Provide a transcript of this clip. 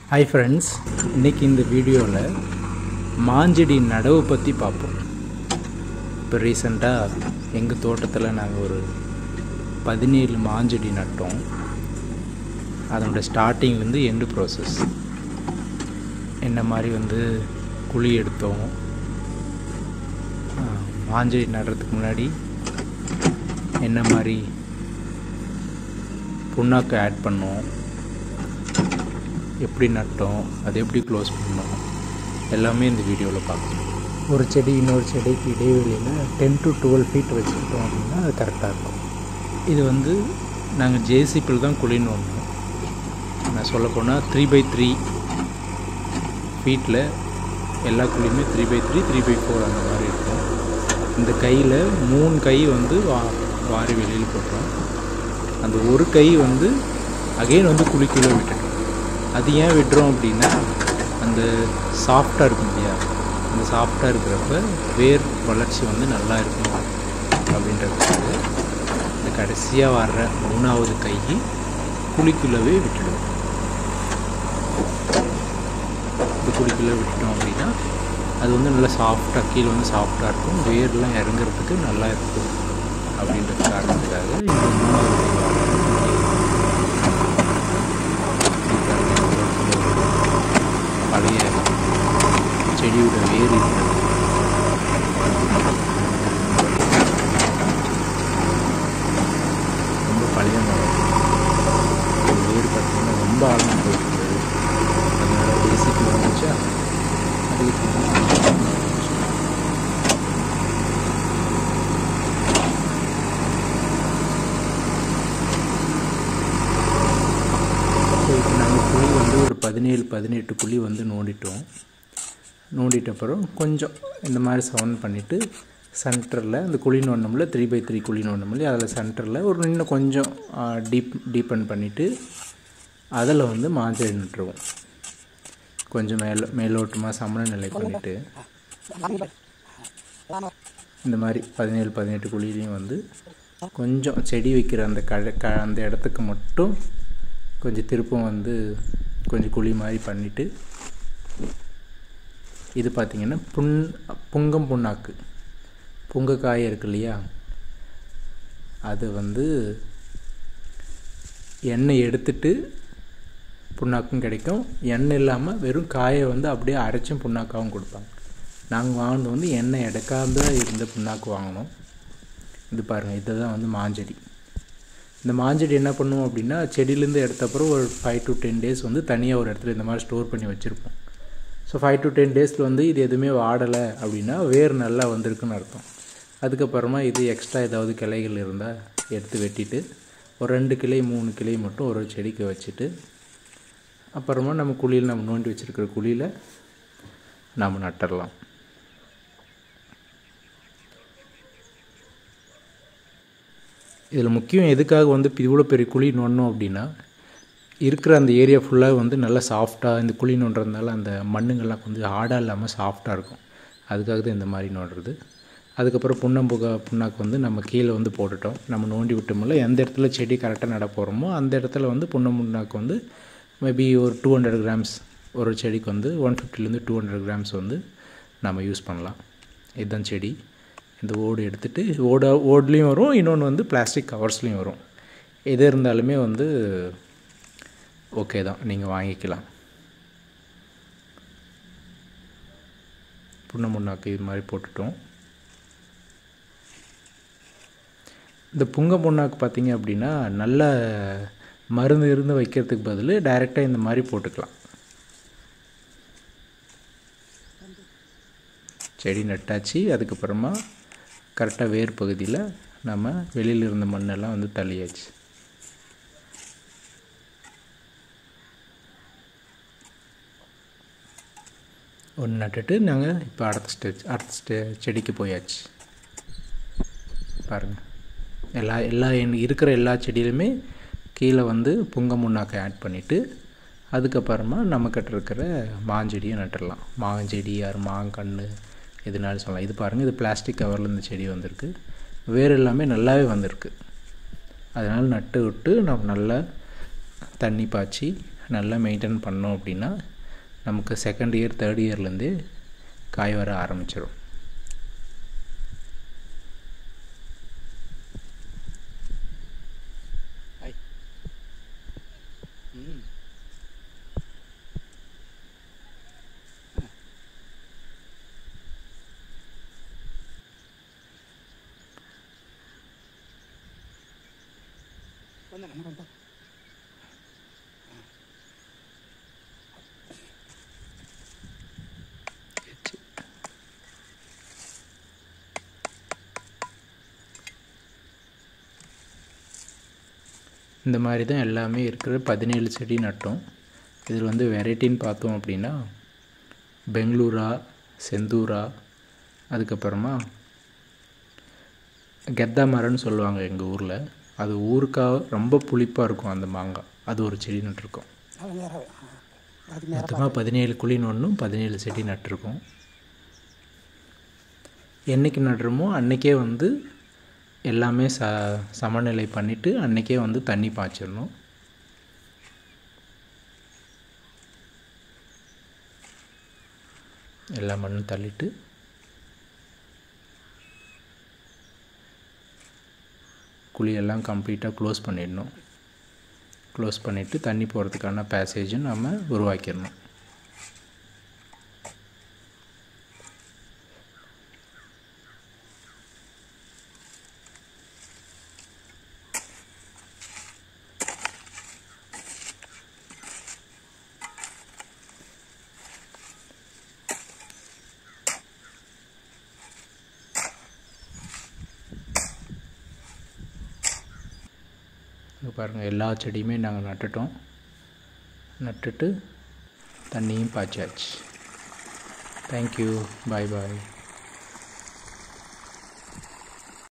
Hi friends, இன்றைக்கி இந்த வீடியோவில் மாஞ்செடி நடவு பற்றி பார்ப்போம். இப்போ ரீசெண்டாக எங்கள் தோட்டத்தில் நாங்கள் ஒரு 17 மாஞ்செடி நட்டோம். அதனோட ஸ்டார்டிங்லேருந்து எண்டு ப்ராசஸ் என்ன மாதிரி குழி எடுத்தோம், மாஞ்செடி நடுறதுக்கு முன்னாடி என்ன மாதிரி புண்ணாக்கு ஆட் பண்ணோம், எப்படி நட்டோம், அதை எப்படி க்ளோஸ் பண்ணோம், எல்லாமே இந்த வீடியோவில் பார்க்கணும். ஒரு செடி இன்னொரு செடிக்கு இடைவெளியில் 10 to 12 feet வச்சுக்கிட்டோம் அப்படின்னா அது கரெக்டாக இருக்கும். இது நாங்கள் ஜேசிபியில் தான் குழின்னு வந்தோம். நான் சொல்லப்போனால் 3x3 ஃபீட்டில் எல்லா குழியுமே 3x3 3x4 அந்த மாதிரி இருக்கும். இந்த கையில் 3 கை வாரி வெளியில் போட்டோம். அந்த ஒரு கை அகெயின் குழிக்குள்ளே விட்டுட்டோம். அது ஏன் விட்டுறோம் அப்படின்னா, அந்த சாஃப்டாக இருக்கும் இல்லையா, அந்த சாஃப்டாக இருக்கிறப்ப வேர் வளர்ச்சி நல்லா இருக்கும் அப்படின்றதுக்காக இந்த கடைசியாக வர்ற 3வது கை குழிக்குள்ளவே விட்டுடுவோம். இந்த குழிக்குள்ளே விட்டுட்டோம் அப்படின்னா அது நல்லா சாஃப்டாக கீழே சாஃப்டாக இருக்கும், வேர்லாம் இறங்குறதுக்கு நல்லா இருக்கும் அப்படின்ற காரணத்துக்காக இந்த 3வது பழைய செடியோட வேர் ரொம்ப பழைய மரம். வேர் பார்த்தீங்கன்னா ரொம்ப ஆழம் போயிருக்குது. அதனால பேசிக்கு வந்துச்சா அதுக்கு இப்போ நாங்கள் குழி ஒரு 17-18 குழி நோண்டிட்ட அப்புறம் கொஞ்சம் இந்த மாதிரி சவுண்ட் பண்ணிவிட்டு சென்டரில் அந்த குழி நோண்டமில்ல 3x3 குழி நோண்டமில்ல, அதில் சென்டரில் இன்னும் கொஞ்சம் டீப்பன் பண்ணிவிட்டு அதில் மாஞ்செடி நட்டுருவோம். கொஞ்சம் மேலோட்டமாக சமநிலை பண்ணிவிட்டு இந்த மாதிரி 17-18 குழியிலையும் கொஞ்சம் செடி வைக்கிற அந்த இடத்துக்கு மட்டும் கொஞ்சம் திருப்பம் கொஞ்சம் குழி மாதிரி பண்ணிவிட்டு, இது பார்த்திங்கன்னா புங்கம் புண்ணாக்கு, புங்கக்காய் இருக்கு இல்லையா, அது எண்ணெய் எடுத்துட்டு புண்ணாக்கும் கிடைக்கும். எண்ணெய் இல்லாமல் வெறும் காயை அப்படியே அரைச்சும் புண்ணாக்காகவும் கொடுப்பாங்க. நாங்கள் வாங்கினது எண்ணெய் எடுக்காத இருந்த புண்ணாக்கு வாங்கினோம். இது பாருங்கள், இதை தான் மாஞ்செடி. இந்த மாஞ்செடி என்ன பண்ணுவோம் அப்படின்னா, செடியிலேருந்து எடுத்த அப்புறம் ஒரு 5 to 10 days தனியாக ஒரு இடத்துல இந்த மாதிரி ஸ்டோர் பண்ணி வச்சுருப்போம். ஸோ 5 to 10 days இது எதுவுமே வாடலை அப்படின்னா வேர் நல்லா வந்திருக்குன்னு அர்த்தம். அதுக்கப்புறமா இது எக்ஸ்ட்ரா ஏதாவது கிளைகள் இருந்தால் எடுத்து வெட்டிட்டு ஒரு 2 கிளை 3 கிளை மட்டும் ஒரு செடிக்கு வச்சுட்டு அப்புறமா நம்ம குழியில் நோண்டி வச்சுருக்கிற குழியில் நாம் நட்டுடலாம். இதில் முக்கியம் எதுக்காக இவ்வளோ பெரிய குழி நோண்டணும் அப்படின்னா, இருக்கிற அந்த ஏரியா ஃபுல்லாக நல்லா சாஃப்டாக இந்த குழி நோண்டுறதுனால அந்த மண்ணுங்கள்லாம் கொஞ்சம் ஹார்டாக இல்லாமல் சாஃப்டாக இருக்கும். அதுக்காக தான் இந்த மாதிரி நோண்டுறது. அதுக்கப்புறம் புண்ணாக்கு நம்ம கீழே போட்டுட்டோம். நம்ம நோண்டி விட்டோம்ல, எந்த இடத்துல செடி கரெக்டாக நட போகிறோமோ அந்த இடத்துல புண்ணாக்கு மேபி ஒரு 200 grams ஒரு செடிக்கு 150 to 200 grams நம்ம யூஸ் பண்ணலாம். இதுதான் செடி. இந்த ஓடு எடுத்துகிட்டு ஓட்லேயும் வரும், இன்னொன்று பிளாஸ்டிக் கவர்ஸ்லேயும் வரும். எது இருந்தாலுமே ஓகே தான், நீங்கள் வாங்கிக்கலாம். புண்ணாக்கு இது மாதிரி போட்டுட்டோம். இந்த புண்ணாக்கு பார்த்திங்க அப்படின்னா நல்ல மருந்து வைக்கிறதுக்கு பதில் டைரெக்டாக இந்த மாதிரி போட்டுக்கலாம். செடி நட்டாச்சு. அதுக்கப்புறமா கரெக்டாக வேர் பகுதியில் நம்ம வெளியில் இருந்த மண்ணெல்லாம் தள்ளியாச்சு. ஒன்று நட்டுட்டு நாங்கள் இப்போ அடுத்த செடிக்கு போயாச்சு. பாருங்கள், எல்லா இருக்கிற எல்லா செடியிலுமே கீழே புண்ணாக்கை ஆட் பண்ணிவிட்டு அதுக்கப்புறமா நம்மக்கிட்ட இருக்கிற மாஞ்செடியை நட்டுடலாம். மாஞ்செடி மாங்கன்று எதுனாலும் சொல்லலாம். இது பாருங்கள், இது பிளாஸ்டிக் கவரில் இந்த செடி வந்திருக்கு. வேர் எல்லாமே நல்லாவே வந்திருக்கு. அதனால் நட்டு விட்டு நம்ம நல்லா தண்ணி பாய்ச்சி நல்லா மெயின்டைன் பண்ணோம் அப்படின்னா நமக்கு செகண்ட் இயர் தேர்ட் இயர்லேருந்தே காய் வர ஆரம்பிச்சிடும். இந்த மாதிரி தான் எல்லாமே இருக்கிற 17 செடி நட்டோம். இதில் வந்து வெரைட்டின்னு பார்த்தோம் அப்படின்னா பெங்களூரா, செந்தூரா, அதுக்கப்புறமா கெத்தா மரம்னு சொல்லுவாங்க எங்கள் ஊரில். அது ஊருக்காக ரொம்ப புளிப்பாக இருக்கும் அந்த மாங்காய். அது ஒரு செடி நட்டிருக்கோம். மொத்தமாக 17 குழின்னு ஒன்றும் 17 செடி நட்டிருக்கோம். என்றைக்கு நடுறோமோ அன்றைக்கே வந்து எல்லாமே சமநிலை பண்ணிவிட்டு அன்றைக்கே வந்து தண்ணி பாய்ச்சிடணும். எல்லா மண்ணும் தள்ளிட்டு குழியெல்லாம் கம்ப்ளீட்டாக க்ளோஸ் பண்ணிடணும். க்ளோஸ் பண்ணிவிட்டு தண்ணி போகிறதுக்கான பேசேஜும் நம்ம உருவாக்கிடணும். பாருங்கள், எல்லா செடியுமே நாங்கள் நட்டுட்டு தண்ணியும் பாய்ச்சாச்சு. தேங்க்யூ. பாய் பாய்.